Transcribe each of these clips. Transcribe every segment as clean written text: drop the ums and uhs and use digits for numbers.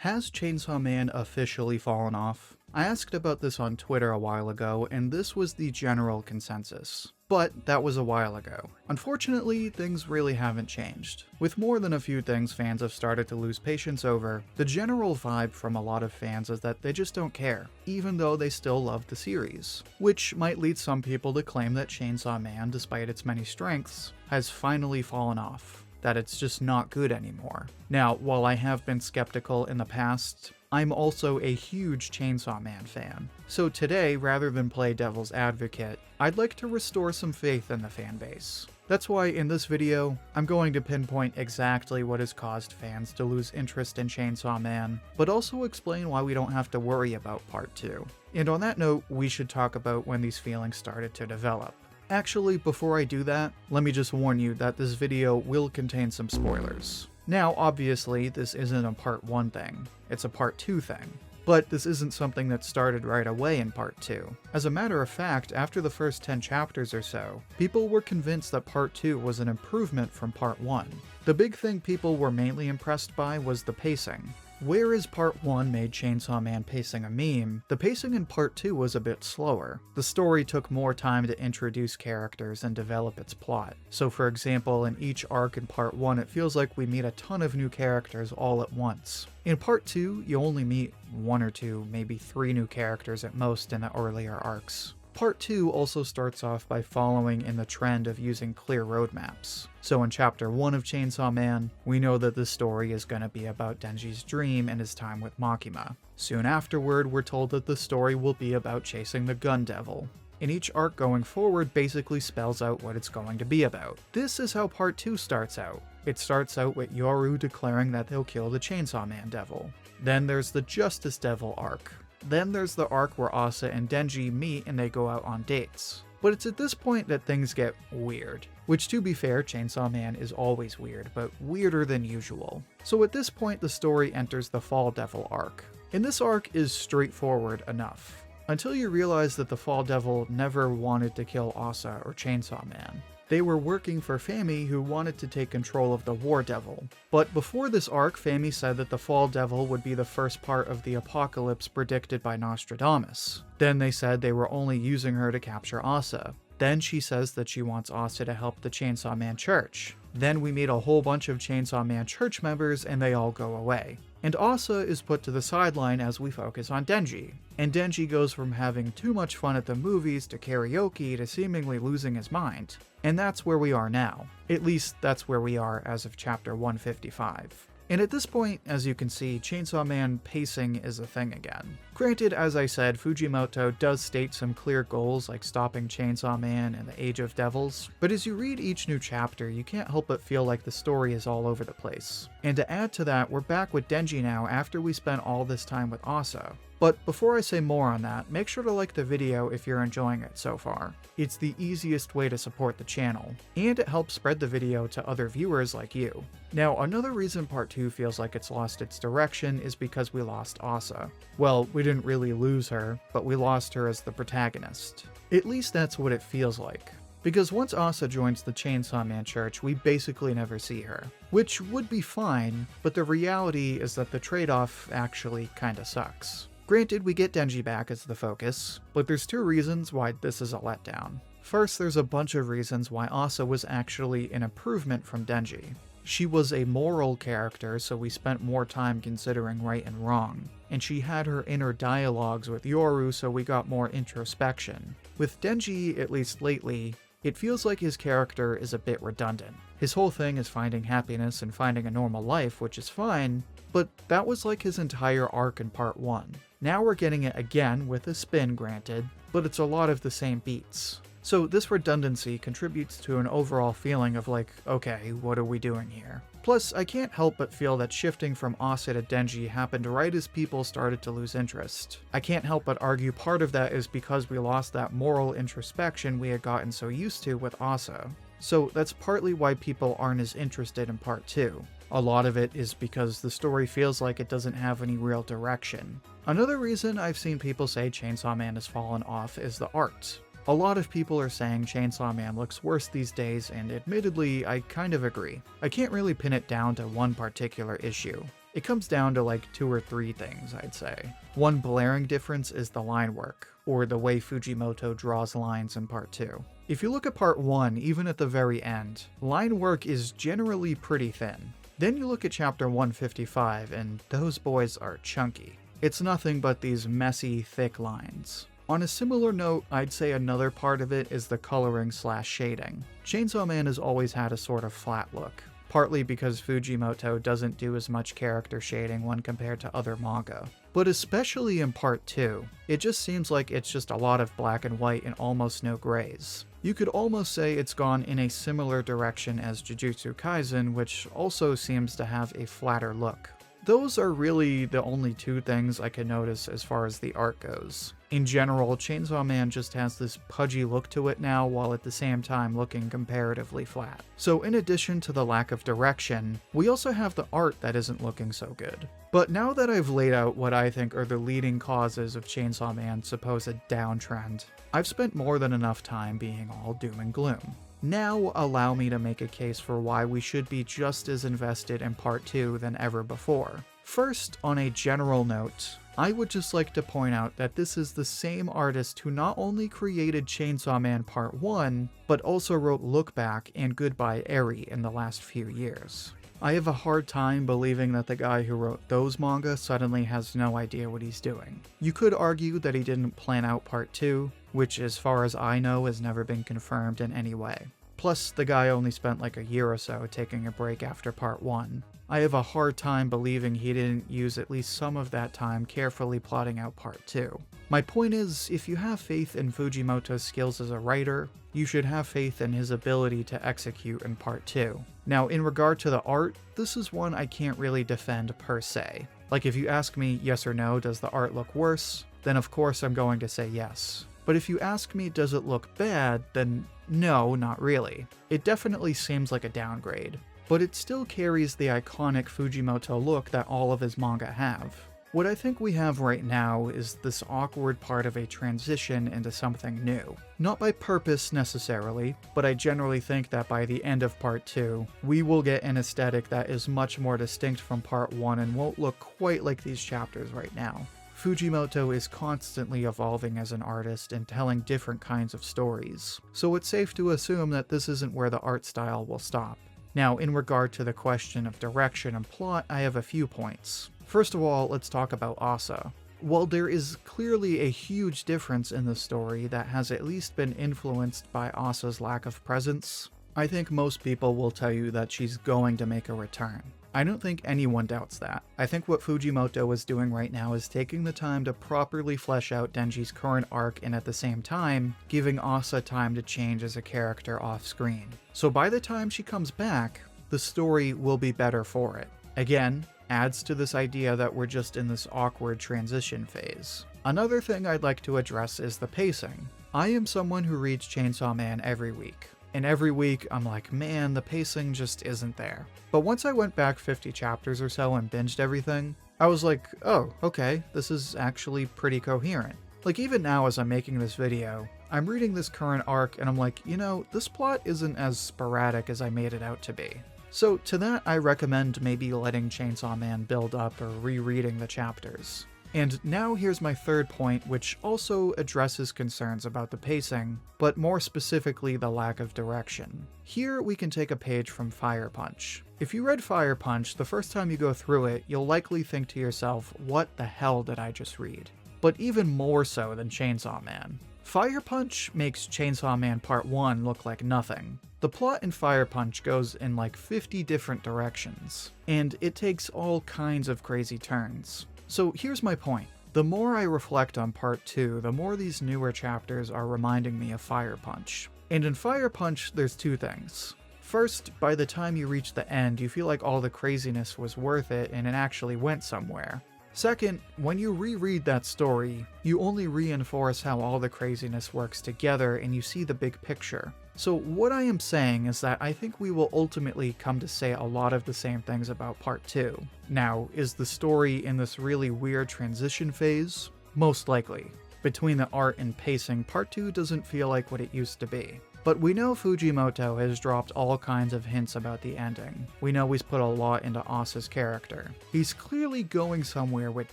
Has Chainsaw Man officially fallen off? I asked about this on Twitter a while ago, and this was the general consensus. But that was a while ago. Unfortunately, things really haven't changed. With more than a few things fans have started to lose patience over, the general vibe from a lot of fans is that they just don't care, even though they still love the series. Which might lead some people to claim that Chainsaw Man, despite its many strengths, has finally fallen off. That it's just not good anymore. Now, while I have been skeptical in the past, I'm also a huge Chainsaw Man fan. So today, rather than play devil's advocate, I'd like to restore some faith in the fanbase. That's why in this video, I'm going to pinpoint exactly what has caused fans to lose interest in Chainsaw Man, but also explain why we don't have to worry about Part 2. And on that note, we should talk about when these feelings started to develop. Actually, before I do that, let me just warn you that this video will contain some spoilers. Now, obviously, this isn't a Part 1 thing, it's a Part 2 thing. But this isn't something that started right away in Part 2. As a matter of fact, after the first 10 chapters or so, people were convinced that Part 2 was an improvement from Part 1. The big thing people were mainly impressed by was the pacing. Whereas Part 1 made Chainsaw Man pacing a meme, the pacing in Part 2 was a bit slower. The story took more time to introduce characters and develop its plot. So for example, in each arc in Part 1 it feels like we meet a ton of new characters all at once. In Part 2, you only meet 1 or 2, maybe 3 new characters at most in the earlier arcs. Part 2 also starts off by following in the trend of using clear roadmaps. So in Chapter 1 of Chainsaw Man, we know that the story is going to be about Denji's dream and his time with Makima. Soon afterward, we're told that the story will be about chasing the Gun Devil. And each arc going forward basically spells out what it's going to be about. This is how Part 2 starts out. It starts out with Yoru declaring that they'll kill the Chainsaw Man Devil. Then there's the Justice Devil arc. Then there's the arc where Asa and Denji meet and they go out on dates. But it's at this point that things get weird. Which, to be fair, Chainsaw Man is always weird, but weirder than usual. So at this point the story enters the Fall Devil arc. And this arc is straightforward enough. Until you realize that the Fall Devil never wanted to kill Asa or Chainsaw Man. They were working for Fami, who wanted to take control of the War Devil. But before this arc, Fami said that the Fall Devil would be the first part of the apocalypse predicted by Nostradamus. Then they said they were only using her to capture Asa. Then she says that she wants Asa to help the Chainsaw Man Church. Then we meet a whole bunch of Chainsaw Man Church members and they all go away. And Asa is put to the sideline as we focus on Denji. And Denji goes from having too much fun at the movies to karaoke to seemingly losing his mind. And that's where we are now. At least that's where we are as of chapter 155. And at this point, as you can see, Chainsaw Man pacing is a thing again. Granted, as I said, Fujimoto does state some clear goals like stopping Chainsaw Man and the Age of Devils, but as you read each new chapter, you can't help but feel like the story is all over the place. And to add to that, we're back with Denji now after we spent all this time with Asa. But before I say more on that, make sure to like the video if you're enjoying it so far. It's the easiest way to support the channel, and it helps spread the video to other viewers like you. Now, another reason Part 2 feels like it's lost its direction is because we lost Asa. Well, we didn't really lose her, but we lost her as the protagonist. At least that's what it feels like. Because once Asa joins the Chainsaw Man Church, we basically never see her. Which would be fine, but the reality is that the trade-off actually kinda sucks. Granted, we get Denji back as the focus, but there's 2 reasons why this is a letdown. First, there's a bunch of reasons why Asa was actually an improvement from Denji. She was a moral character, so we spent more time considering right and wrong. And she had her inner dialogues with Yoru, so we got more introspection. With Denji, at least lately, it feels like his character is a bit redundant. His whole thing is finding happiness and finding a normal life, which is fine, but that was like his entire arc in Part 1. Now we're getting it again with a spin, granted, but it's a lot of the same beats. So this redundancy contributes to an overall feeling of like, okay, what are we doing here? Plus, I can't help but feel that shifting from Asa to Denji happened right as people started to lose interest. I can't help but argue part of that is because we lost that moral introspection we had gotten so used to with Asa. So that's partly why people aren't as interested in Part 2. A lot of it is because the story feels like it doesn't have any real direction. Another reason I've seen people say Chainsaw Man has fallen off is the art. A lot of people are saying Chainsaw Man looks worse these days, and admittedly, I kind of agree. I can't really pin it down to one particular issue. It comes down to like 2 or 3 things, I'd say. One blaring difference is the line work, or the way Fujimoto draws lines in part 2. If you look at part 1, even at the very end, line work is generally pretty thin. Then you look at chapter 155, and those boys are chunky. It's nothing but these messy, thick lines. On a similar note, I'd say another part of it is the coloring / shading. Chainsaw Man has always had a sort of flat look, partly because Fujimoto doesn't do as much character shading when compared to other manga. But especially in part 2, it just seems like it's just a lot of black and white and almost no grays. You could almost say it's gone in a similar direction as Jujutsu Kaisen, which also seems to have a flatter look. Those are really the only 2 things I can notice as far as the art goes. In general, Chainsaw Man just has this pudgy look to it now, while at the same time looking comparatively flat. So in addition to the lack of direction, we also have the art that isn't looking so good. But now that I've laid out what I think are the leading causes of Chainsaw Man's supposed downtrend, I've spent more than enough time being all doom and gloom. Now allow me to make a case for why we should be just as invested in part 2 than ever before. First, on a general note, I would just like to point out that this is the same artist who not only created Chainsaw Man Part 1, but also wrote Look Back and Goodbye Eri in the last few years. I have a hard time believing that the guy who wrote those manga suddenly has no idea what he's doing. You could argue that he didn't plan out Part 2, which as far as I know has never been confirmed in any way. Plus, the guy only spent like a year or so taking a break after Part 1. I have a hard time believing he didn't use at least some of that time carefully plotting out Part 2. My point is, if you have faith in Fujimoto's skills as a writer, you should have faith in his ability to execute in Part 2. Now, in regard to the art, this is one I can't really defend per se. Like, if you ask me yes or no, does the art look worse? Then of course I'm going to say yes. But if you ask me does it look bad, then no, not really. It definitely seems like a downgrade, but it still carries the iconic Fujimoto look that all of his manga have. What I think we have right now is this awkward part of a transition into something new. Not by purpose necessarily, but I generally think that by the end of Part 2, we will get an aesthetic that is much more distinct from Part 1 and won't look quite like these chapters right now. Fujimoto is constantly evolving as an artist and telling different kinds of stories, so it's safe to assume that this isn't where the art style will stop. Now, in regard to the question of direction and plot, I have a few points. First of all, let's talk about Asa. While there is clearly a huge difference in the story that has at least been influenced by Asa's lack of presence, I think most people will tell you that she's going to make a return. I don't think anyone doubts that. I think what Fujimoto is doing right now is taking the time to properly flesh out Denji's current arc and at the same time, giving Asa time to change as a character off-screen. So by the time she comes back, the story will be better for it. Again, adds to this idea that we're just in this awkward transition phase. Another thing I'd like to address is the pacing. I am someone who reads Chainsaw Man every week. And every week, I'm like, man, the pacing just isn't there. But once I went back 50 chapters or so and binged everything, I was like, oh, okay, this is actually pretty coherent. Like, even now as I'm making this video, I'm reading this current arc and I'm like, you know, this plot isn't as sporadic as I made it out to be. So to that, I recommend maybe letting Chainsaw Man build up or rereading the chapters. And now here's my third point, which also addresses concerns about the pacing, but more specifically the lack of direction. Here we can take a page from Fire Punch. If you read Fire Punch, the first time you go through it, you'll likely think to yourself, what the hell did I just read? But even more so than Chainsaw Man. Fire Punch makes Chainsaw Man Part 1 look like nothing. The plot in Fire Punch goes in like 50 different directions, and it takes all kinds of crazy turns. So here's my point. The more I reflect on Part 2, the more these newer chapters are reminding me of Fire Punch. And in Fire Punch, there's two things. First, by the time you reach the end, you feel like all the craziness was worth it and it actually went somewhere. Second, when you reread that story, you only reinforce how all the craziness works together and you see the big picture. So what I am saying is that I think we will ultimately come to say a lot of the same things about Part 2. Now, is the story in this really weird transition phase? Most likely. Between the art and pacing, Part 2 doesn't feel like what it used to be. But we know Fujimoto has dropped all kinds of hints about the ending. We know he's put a lot into Asa's character. He's clearly going somewhere with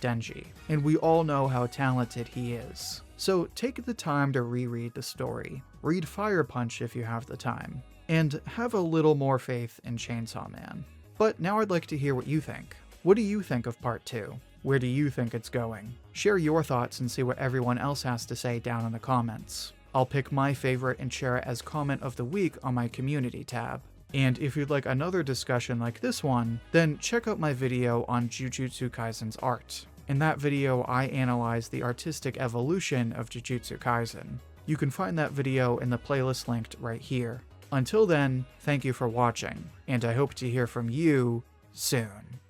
Denji, and we all know how talented he is. So take the time to reread the story. Read Fire Punch if you have the time. And have a little more faith in Chainsaw Man. But now I'd like to hear what you think. What do you think of Part 2? Where do you think it's going? Share your thoughts and see what everyone else has to say down in the comments. I'll pick my favorite and share it as comment of the week on my community tab. And if you'd like another discussion like this one, then check out my video on Jujutsu Kaisen's art. In that video, I analyze the artistic evolution of Jujutsu Kaisen. You can find that video in the playlist linked right here. Until then, thank you for watching, and I hope to hear from you soon.